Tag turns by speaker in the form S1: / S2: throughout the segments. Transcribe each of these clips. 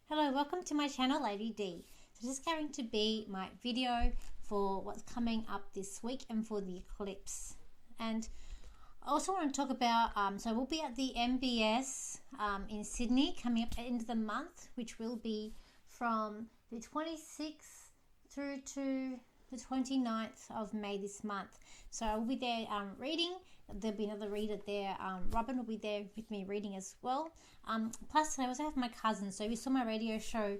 S1: Hello, welcome to my channel, Lady D. So this is going to be my video for what's coming up this week and for the eclipse. And I also want to talk about, so we'll be at the MBS in Sydney coming up at the end of the month, which will be from the 26th through to the 29th of May this month. So I will be there reading. There'll be another reader there. Robin will be there with me reading as well. Plus, I also have my cousin. So we saw my radio show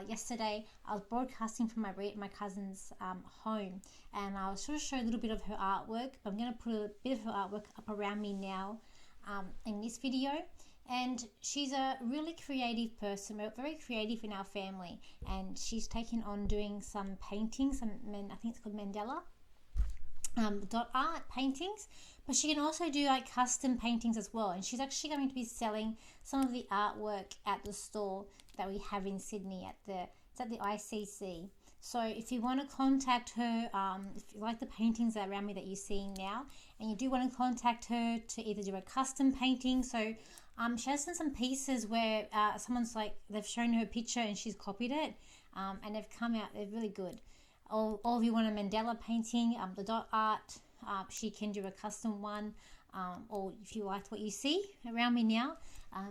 S1: yesterday. I was broadcasting from my cousin's home, and I'll sort of show a little bit of her artwork. But I'm going to put a bit of her artwork up around me now in this video. And she's a really creative person. We're very creative in our family, and she's taken on doing some paintings. I think it's called mandala. Dot art paintings, but she can also do like custom paintings as well, and she's actually going to be selling some of the artwork at the store that we have in Sydney it's at the ICC. So if you want to contact her, if you like the paintings that are around me that you're seeing now, and you do want to contact her to either do a custom painting, so she has done some pieces where someone's like, they've shown her a picture and she's copied it, and they've come out, they're really good. Or if you want a mandala painting, the dot art, she can do a custom one. Or if you liked what you see around me now,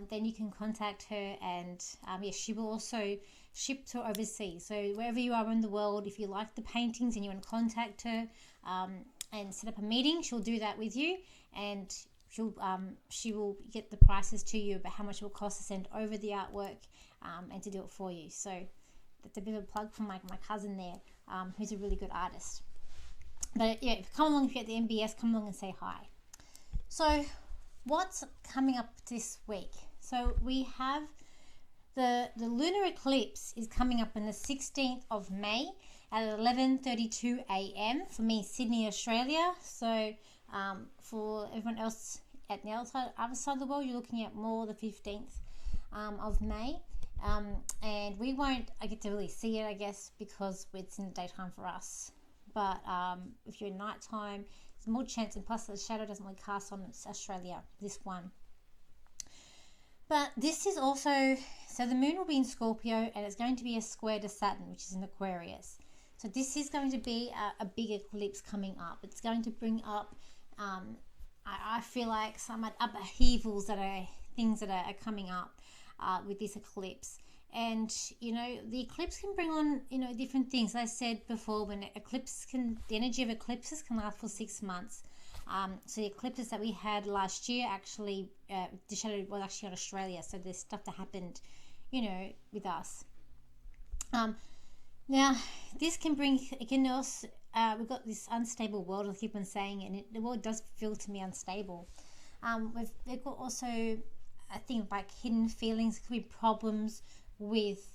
S1: then you can contact her, and yes, she will also ship to overseas. So wherever you are in the world, if you like the paintings and you want to contact her and set up a meeting, she'll do that with you, and she will get the prices to you about how much it will cost to send over the artwork and to do it for you. So that's a bit of a plug for my cousin there, who's a really good artist. But yeah, come along if you're at the MBS, come along and say hi. So what's coming up this week? So we have the lunar eclipse is coming up on the 16th of May at 11:32 a.m. for me, Sydney, Australia. So for everyone else at the other side of the world, you're looking at more the 15th of May. And we won't get to really see it, I guess, because it's in the daytime for us. But if you're in nighttime, there's more chance, and plus the shadow doesn't really cast on Australia, this one. But this is also, so the moon will be in Scorpio, and it's going to be a square to Saturn, which is in Aquarius. So this is going to be a big eclipse coming up. It's going to bring up, I feel like, some upheavals that are things that are coming up with this eclipse. And the eclipse can bring on different things. As I said before, when the energy of eclipses can last for 6 months. So the eclipses that we had last year, actually the shadow was actually on Australia, so there's stuff that happened with us. Now this can bring, again, also we've got this unstable world, I keep on saying, and the world does feel to me unstable. We've got also, I think, like hidden feelings. It could be problems with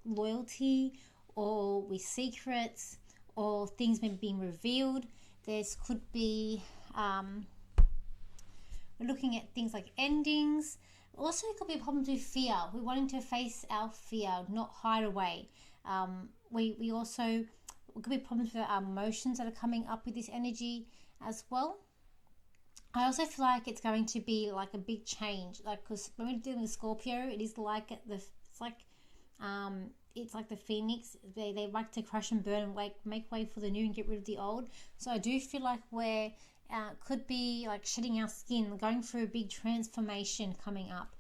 S1: loyalty, or with secrets, or things maybe being revealed. Could be we're looking at things like endings. Also, it could be problems with fear. We're wanting to face our fear, not hide away. We also, it could be problems with our emotions that are coming up with this energy as well. I also feel like it's going to be like a big change, like, because when we're dealing with Scorpio, it is like it's like the phoenix. They like to crush and burn and make way for the new and get rid of the old. So I do feel like we're could be like shedding our skin, going through a big transformation coming up,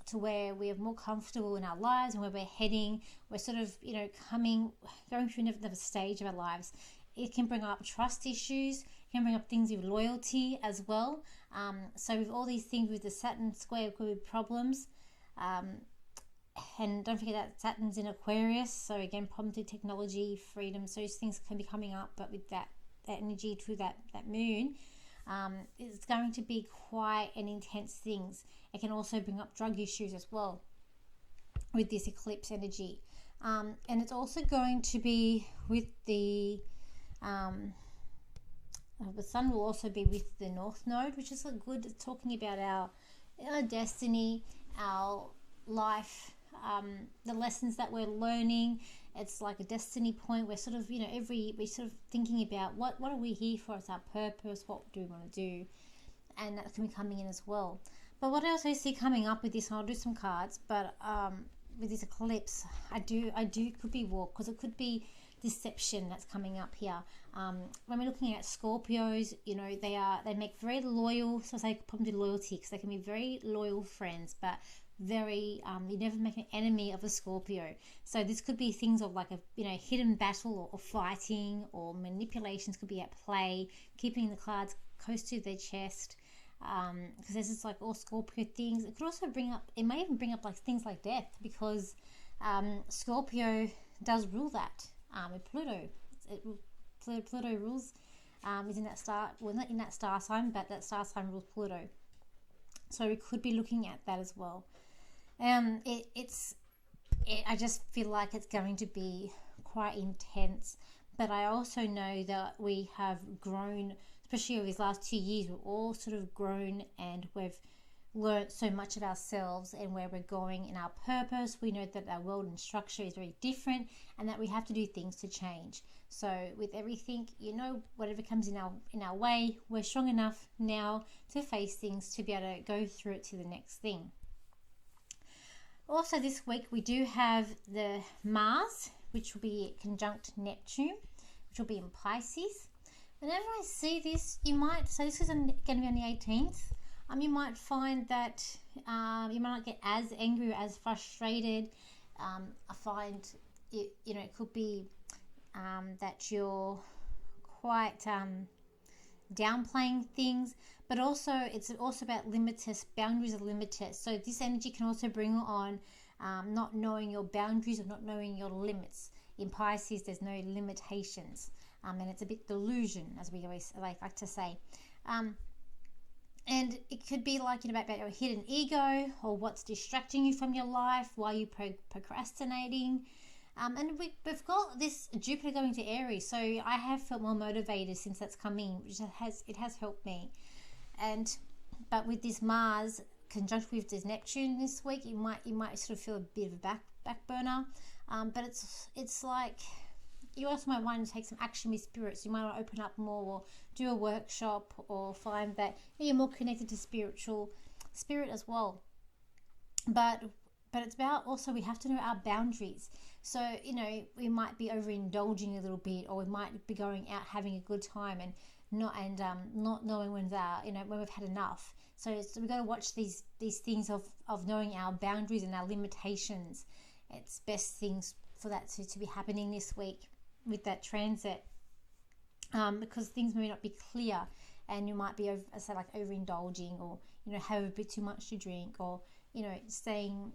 S1: to where we are more comfortable in our lives and where we're heading. We're sort of going through another stage of our lives. It can bring up trust issues, can bring up things with loyalty as well. So with all these things, with the Saturn square, could be problems. And don't forget that Saturn's in Aquarius, so again, problems with technology, freedom. So those things can be coming up, but with that energy through that moon, it's going to be quite an intense things. It can also bring up drug issues as well with this eclipse energy. And it's also going to be with the sun will also be with the North Node, which is good. It's talking about our destiny, our life, the lessons that we're learning. It's like a destiny point. We're sort of, we're sort of thinking about what are we here for? It's our purpose. What do we want to do? And that can be coming in as well. But what else I see coming up with this, and I'll do some cards, but with this eclipse, I do could be war, because it could be deception that's coming up here. When we're looking at Scorpios, you know, they make very loyal, so I say probably loyalty, because they can be very loyal friends, but very you never make an enemy of a Scorpio. So this could be things of like a, you know, hidden battle, or fighting, or manipulations could be at play, keeping the cards close to their chest, because this is like all Scorpio things. It could also bring up, it may even bring up like things like death, because Scorpio does rule that. Pluto rules, is in that star, well, not in that star sign, but that star sign rules Pluto. So we could be looking at that as well. I just feel like it's going to be quite intense, but I also know that we have grown, especially over these last 2 years. We've all sort of grown, and we've learned so much of ourselves and where we're going in our purpose. We know that our world and structure is very different, and that we have to do things to change. So with everything, you know, whatever comes in our way, we're strong enough now to face things, to be able to go through it to the next thing. Also this week we do have the Mars, which will be conjunct Neptune, which will be in Pisces. Whenever I see this, you might, so this is going to be on the 18th, you might find that you might not get as angry or as frustrated. I find it, you know, it could be that you're quite downplaying things, but also it's also about limited boundaries are limited. So this energy can also bring on not knowing your boundaries, or not knowing your limits. In Pisces, there's no limitations, and it's a bit delusion, as we always like to say. And it could be like, you know, about your hidden ego, or what's distracting you from your life, why you're procrastinating. And we've got this Jupiter going to Aries, so I have felt more motivated since that's come in, which has helped me. But with this Mars conjunct with this Neptune this week, you might sort of feel a bit of a back burner. But it's like you also might want to take some action with spirits. You might want to open up more, or do a workshop, or find that you're more connected to spirit as well. But it's about also, we have to know our boundaries. So, you know, we might be overindulging a little bit, or we might be going out having a good time and not knowing when we've had enough. So we've got to watch these things of knowing our boundaries and our limitations. It's best things for that to be happening this week with that transit, because things may not be clear, and you might be overindulging, or, you know, have a bit too much to drink, or, you know, staying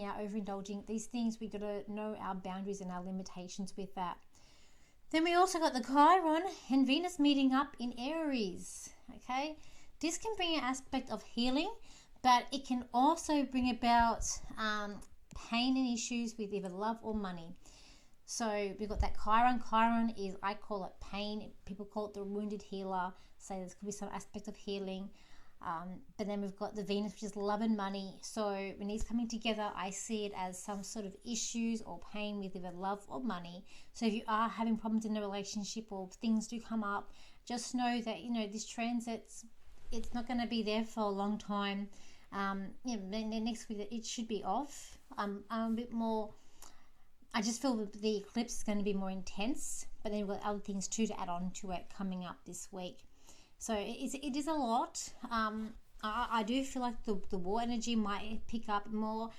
S1: out, overindulging. These things, we got to know our boundaries and our limitations with that. Then we also got the Chiron and Venus meeting up in Aries. Okay, this can bring an aspect of healing, but it can also bring about pain and issues with either love or money. So we've got that Chiron. Chiron is, I call it pain. People call it the wounded healer. So there could be some aspect of healing. But then we've got the Venus, which is love and money. So when these coming together, I see it as some sort of issues or pain with either love or money. So if you are having problems in a relationship, or things do come up, just know that, you know, this transit's, it's not going to be there for a long time. You know, next week it should be off. I'm a bit more, I just feel that the eclipse is going to be more intense, but then we've got other things too to add on to it coming up this week. So it is a lot. I do feel like the war energy might pick up more,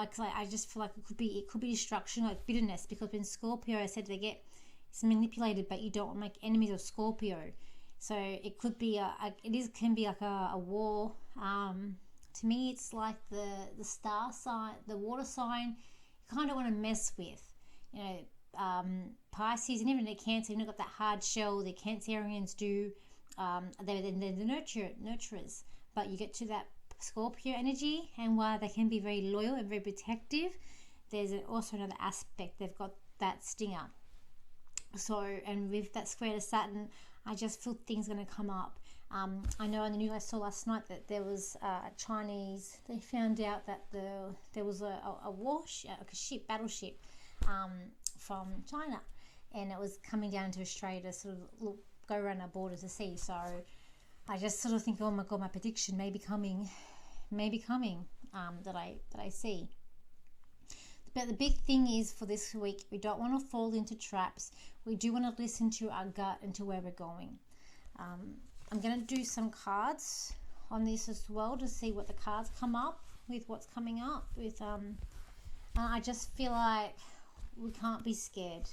S1: because I just feel like it could be destruction, like bitterness, because when Scorpio, I said it's manipulated, but you don't want to make enemies of Scorpio. So it could be can be like a war. To me, it's like the star sign, the water sign, you kind of want to mess with. You know, Pisces and even the Cancer, you've not got that hard shell. The Cancerians do. They're the nurturers, but you get to that Scorpio energy, and while they can be very loyal and very protective, there's also another aspect. They've got that stinger. So, and with that square to Saturn, I just feel things going to come up. I know in the news I saw last night that there was a Chinese, they found out that there was a warship, a battleship from China, and it was coming down to Australia to sort of go around our border to see. So I just sort of think, oh my God, my prediction may be coming that I see. But the big thing is for this week, we don't want to fall into traps. We do want to listen to our gut and to where we're going. I'm going to do some cards on this as well to see what the cards come up with, what's coming up with. I just feel like we can't be scared.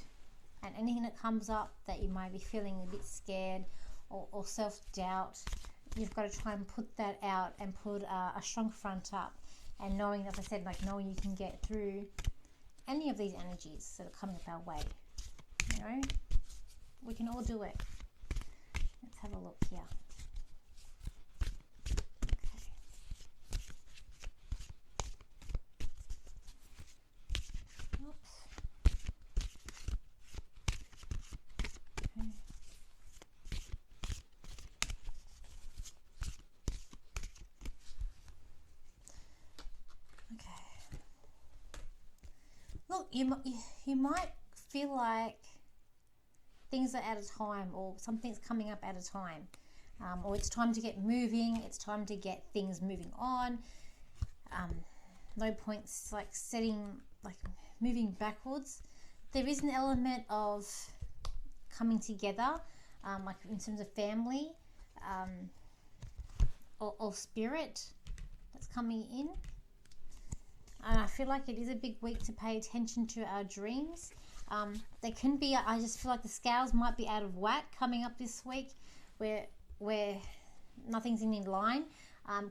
S1: And anything that comes up that you might be feeling a bit scared or self-doubt, you've got to try and put that out and put a strong front up. And knowing, as I said, like knowing you can get through any of these energies that are coming up our way. You know, we can all do it. Let's have a look here. Okay. Oops. Okay. Look, you might feel like things are out of time, or something's coming up at a time, or it's time to get moving, it's time to get things moving on. No points like moving backwards. There is an element of coming together, like in terms of family, or spirit that's coming in. And I feel like it is a big week to pay attention to our dreams. They can be, I just feel like the scales might be out of whack coming up this week, where nothing's in line.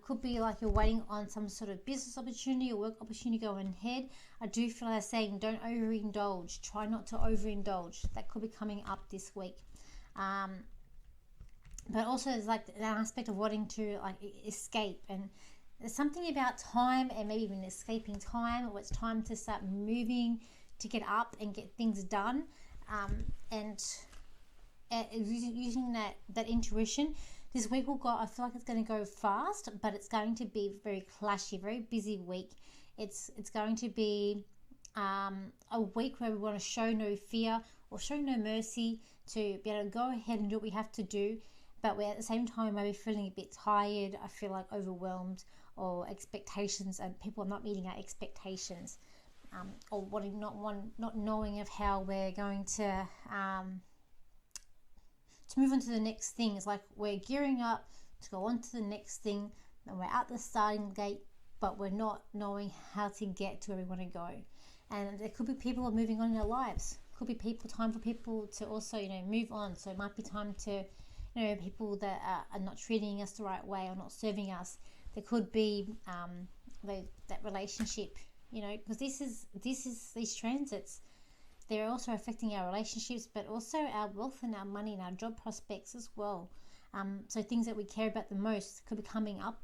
S1: Could be like you're waiting on some sort of business opportunity or work opportunity going ahead. I do feel like saying don't overindulge. Try not to overindulge. That could be coming up this week. But also there's like an aspect of wanting to like escape, and there's something about time and maybe even escaping time, or it's time to start moving, to get up and get things done, and using that intuition. This week will go, I feel like it's going to go fast, but it's going to be very clashy, very busy week. It's going to be a week where we want to show no fear or show no mercy, to be able to go ahead and do what we have to do, but we're at the same time maybe feeling a bit tired. I feel like overwhelmed, or expectations, and people are not meeting our expectations, or not knowing of how we're going to move on to the next thing. It's like we're gearing up to go on to the next thing, and we're at the starting gate, but we're not knowing how to get to where we want to go. And there could be people who are moving on in their lives. Could be time for people to also, move on. So it might be time to, people that are not treating us the right way or not serving us. There could be that relationship, because these transits, they're also affecting our relationships, but also our wealth and our money and our job prospects as well. So things that we care about the most could be coming up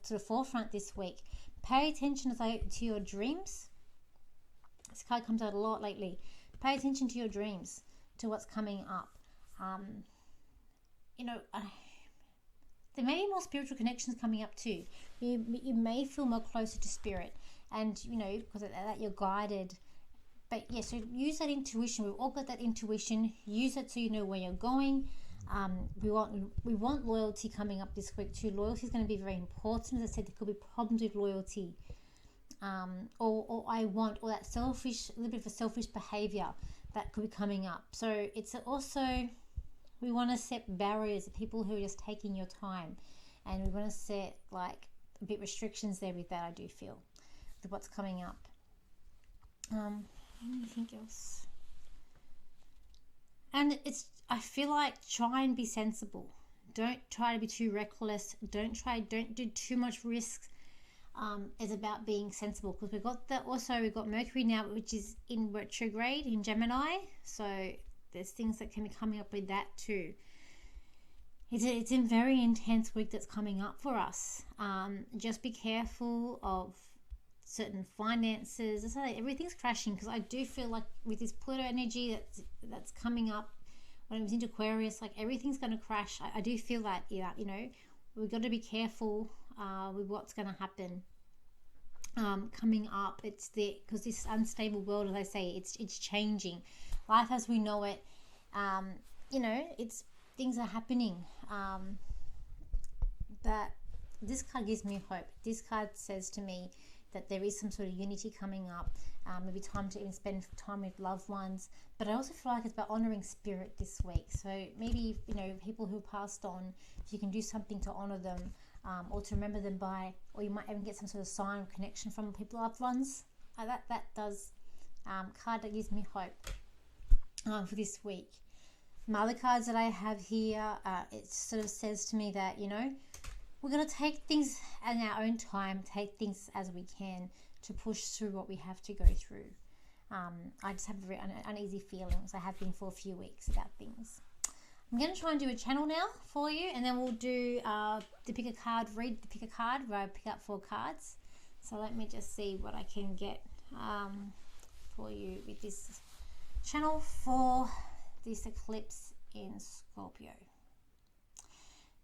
S1: to the forefront this week. Pay attention to your dreams. This card comes out a lot lately. Pay attention to your dreams, to what's coming up. There may be more spiritual connections coming up too. You may feel more closer to spirit, and because of that you're guided. But yeah, so use that intuition. We've all got that intuition. Use it so you know where you're going. We want loyalty coming up this week too. Loyalty is going to be very important. As I said, there could be problems with loyalty, or that selfish, a little bit of a selfish behavior that could be coming up. So it's also, we want to set barriers to people who are just taking your time, and we want to set like a bit restrictions there with that. I do feel with what's coming up. Anything else? And I feel like try and be sensible. Don't try to be too reckless. Don't do too much risk. It's about being sensible, because we've got Mercury now, which is in retrograde in Gemini. So there's things that can be coming up with that too. It's a very intense week that's coming up for us. Just be careful of certain finances. It's like everything's crashing, because I do feel like with this Pluto energy that's coming up when it was into Aquarius, like everything's going to crash. I do feel that, we've got to be careful with what's going to happen coming up. Because this unstable world, as I say, it's changing. Life as we know it, things are happening. But this card gives me hope. This card says to me that there is some sort of unity coming up, maybe time to even spend time with loved ones. But I also feel like it's about honoring spirit this week. So maybe, you know, people who passed on, if you can do something to honor them, or to remember them by, or you might even get some sort of sign or connection from people, loved ones. That does card that gives me hope for this week. My other cards that I have here, it sort of says to me that, you know, we're going to take things in our own time, take things as we can to push through what we have to go through. I just have very uneasy feelings. I have been for a few weeks about things. I'm going to try and do a channel now for you, and then we'll do the pick a card, read the pick a card, where I pick up 4 cards. So let me just see what I can get for you with this channel for this eclipse in Scorpio.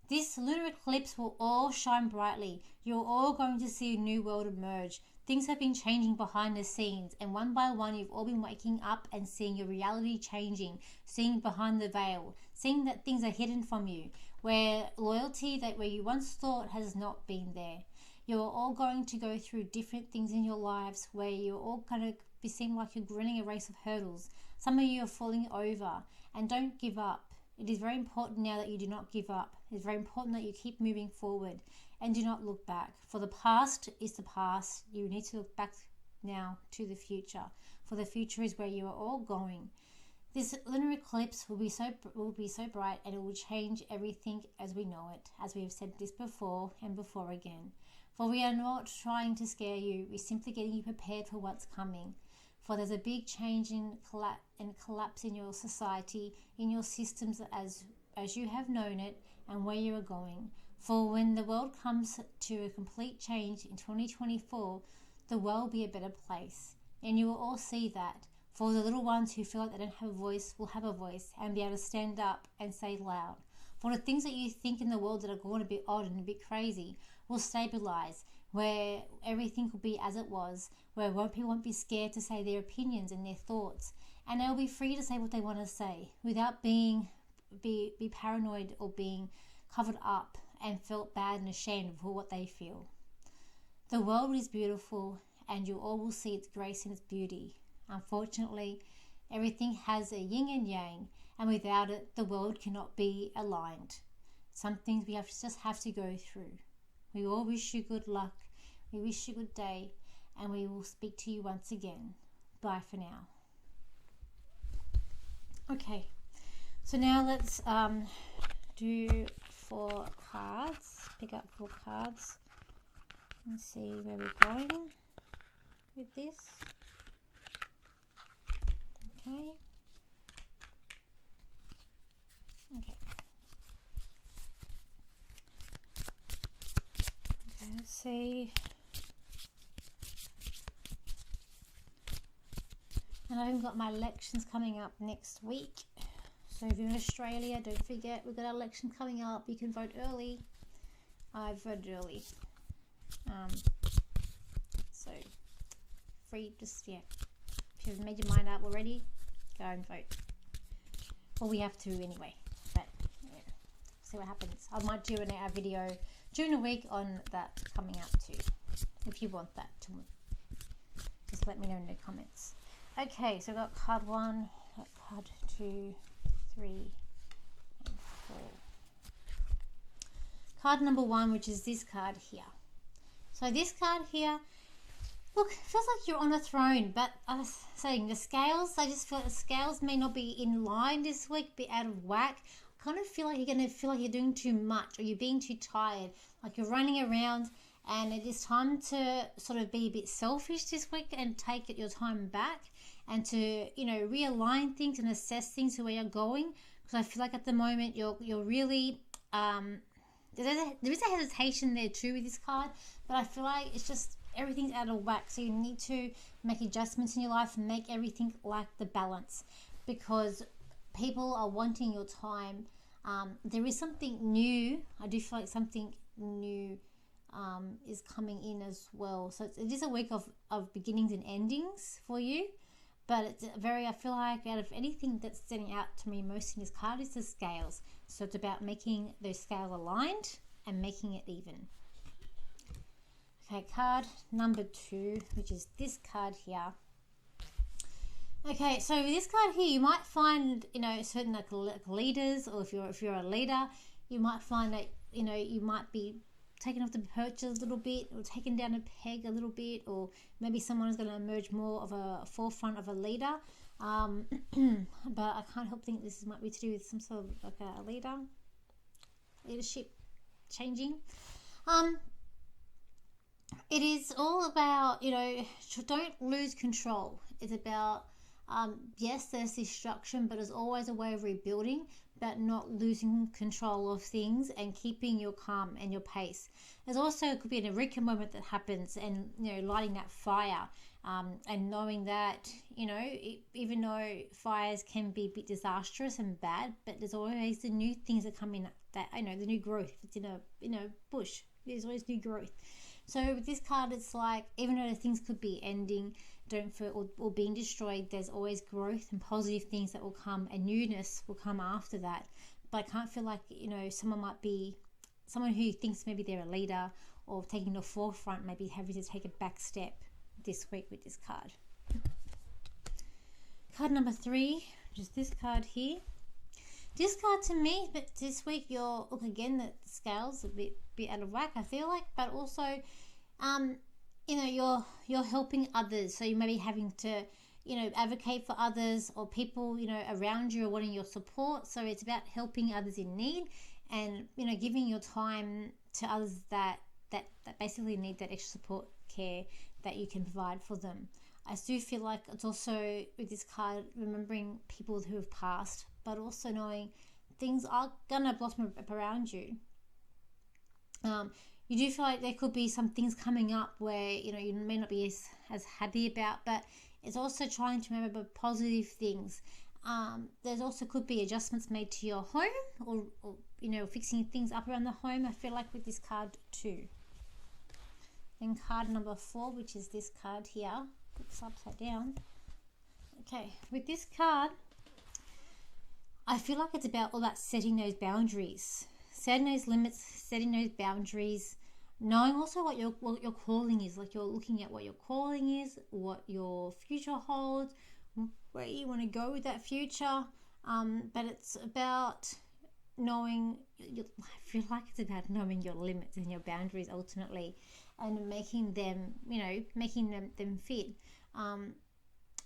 S1: This lunar eclipse will all shine brightly. You're all going to see a new world emerge. Things have been changing behind the scenes, and one by one you've all been waking up and seeing your reality changing, seeing behind the veil, seeing that things are hidden from you, where loyalty that where you once thought has not been there. You're all going to go through different things in your lives where you're all going to be seem like you're running a race of hurdles. Some of you are falling over, and don't give up. It is very important now that you do not give up. It's very important that you keep moving forward and do not look back. For the past is the past. You need to look back now to the future. For the future is where you are all going. This lunar eclipse will be so bright, and it will change everything as we know it, as we have said this before and before again. For we are not trying to scare you. We're simply getting you prepared for what's coming. For there's a big change in collapse in your society, in your systems as you have known it and where you are going. For when the world comes to a complete change in 2024, the world will be a better place. And you will all see that. For the little ones who feel like they don't have a voice will have a voice and be able to stand up and say loud. For the things that you think in the world that are going a bit odd and a bit crazy will stabilize, where everything will be as it was, where people won't be scared to say their opinions and their thoughts, and they'll be free to say what they want to say without being paranoid or being covered up and felt bad and ashamed for what they feel. The world is beautiful, and you all will see its grace and its beauty. Unfortunately, everything has a yin and yang, and without it, the world cannot be aligned. Some things we just have to go through. We all wish you good luck. We wish you a good day, and we will speak to you once again. Bye for now. Okay, so now let's do 4 cards. Pick up 4 cards and see where we're going with this. Okay. Okay, let's see. And I've got my elections coming up next week. So if you're in Australia, don't forget we've got our election coming up. You can vote early. I've voted early. So free, just if you've made your mind up already, go and vote. Well, we have to anyway, but yeah, see what happens. I might do a video during the week on that coming up too, if you want that to. Just let me know in the comments. Okay, so we've got card 1, card 2, 3, and 4. Card number 1, which is this card here. So this card here, look, it feels like you're on a throne, but I was saying the scales, I just feel like the scales may not be in line this week, be out of whack. I kind of feel like you're going to feel like you're doing too much, or you're being too tired, like you're running around, and it is time to sort of be a bit selfish this week and take your time back and to, you know, realign things and assess things to where you're going. Because I feel like at the moment you're really, there is a hesitation there too with this card, but I feel like it's just, everything's out of whack, so you need to make adjustments in your life and make everything like the balance, because people are wanting your time. There is something new. I do feel like something new is coming in as well, so it is a week of beginnings and endings for you, but it's I feel like out of anything that's standing out to me most in this card is the scales. So it's about making those scales aligned and making it even. Okay, card number 2, which is this card here. Okay, so with this card here, you might find, you know, certain like leaders, or if you're a leader, you might find that, you know, you might be taken off the perch a little bit, or taken down a peg a little bit, or maybe someone is going to emerge more of a forefront of a leader. But I can't help think this might be to do with some sort of like a leadership changing. It is all about, you know, don't lose control. It's about, yes, there's destruction, but there's always a way of rebuilding, but not losing control of things and keeping your calm and your pace. There's also, it could be an eureka moment that happens, and, you know, lighting that fire, and knowing that, you know, even though fires can be a bit disastrous and bad, but there's always the new things that come in, that, you know, the new growth. If it's in a bush, there's always new growth. So with this card, it's like, even though things could be ending, or being destroyed, there's always growth and positive things that will come, and newness will come after that. But I can't feel like, you know, someone who thinks maybe they're a leader or taking the forefront, maybe having to take a back step this week with this card. Card number 3, which is this card here. This card to me, but this week you're, look again, that the scales a bit out of whack, I feel like, but also, you know, you're helping others, so you may be having to, you know, advocate for others, or people, you know, around you are wanting your support. So it's about helping others in need, and, you know, giving your time to others that basically need that extra support, care that you can provide for them. I do feel like it's also, with this card, remembering people who have passed, but also knowing things are gonna blossom up around you. You do feel like there could be some things coming up where, you know, you may not be as happy about, but it's also trying to remember positive things. There's also could be adjustments made to your home, or you know, fixing things up around the home, I feel like, with this card too. Then card number 4, which is this card here. It's upside down. Okay, with this card, I feel like it's about all that setting those boundaries, setting those limits, setting those boundaries, knowing also what your calling is. Like, you're looking at what your calling is, what your future holds, where you want to go with that future. But it's about knowing, I feel like it's about knowing your limits and your boundaries ultimately, and making them, you know, making them fit.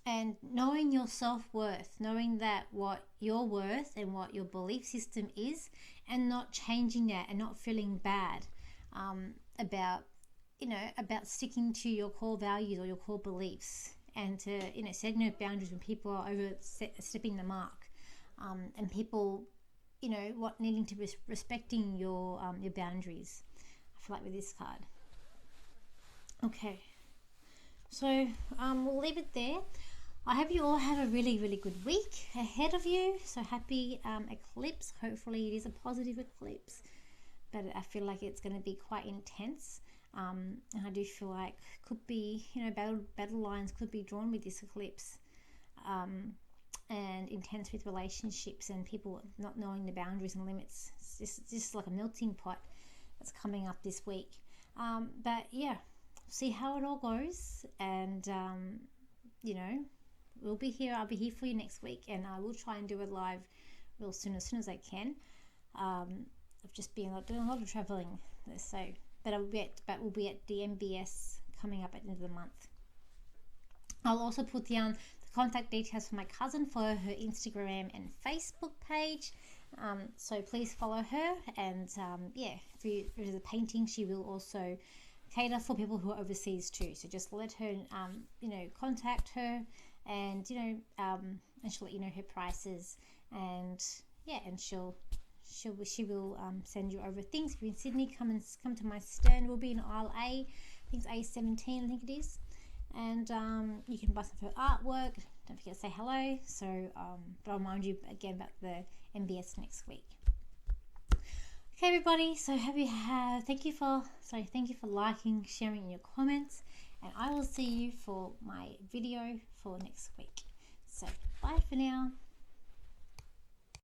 S1: And knowing your self-worth, knowing that what your worth and what your belief system is, and not changing that, and not feeling bad about, you know, about sticking to your core values or your core beliefs, and to, you know, setting those boundaries when people are stepping the mark, and people, you know, what needing to be respecting your boundaries. I feel like with this card. Okay, so we'll leave it there. I hope you all have a really, really good week ahead of you. So happy eclipse. Hopefully it is a positive eclipse, but I feel like it's going to be quite intense. And I do feel like could be, you know, battle lines could be drawn with this eclipse, and intense with relationships and people not knowing the boundaries and limits. It's just like a melting pot that's coming up this week. But yeah, see how it all goes, and you know, we'll be here. I'll be here for you next week, and I will try and do it live real soon as I can. I've just been doing a lot of traveling, so we'll be at the MBS coming up at the end of the month. I'll also put down the contact details for my cousin for her Instagram and Facebook page. So please follow her, and yeah, if there's a painting, she will also cater for people who are overseas too. So just let her, you know, contact her, and, you know, and she'll let you know her prices, and yeah, and she will send you over things. If you're in Sydney, come to my stand. We'll be in aisle A. I think it's A17, I think it is. And you can buy some of her artwork. Don't forget to say hello. So, but I'll remind you again about the MBS next week. Okay, everybody. So thank you for liking, sharing in your comments, and I will see you for my video for next week. So bye for now.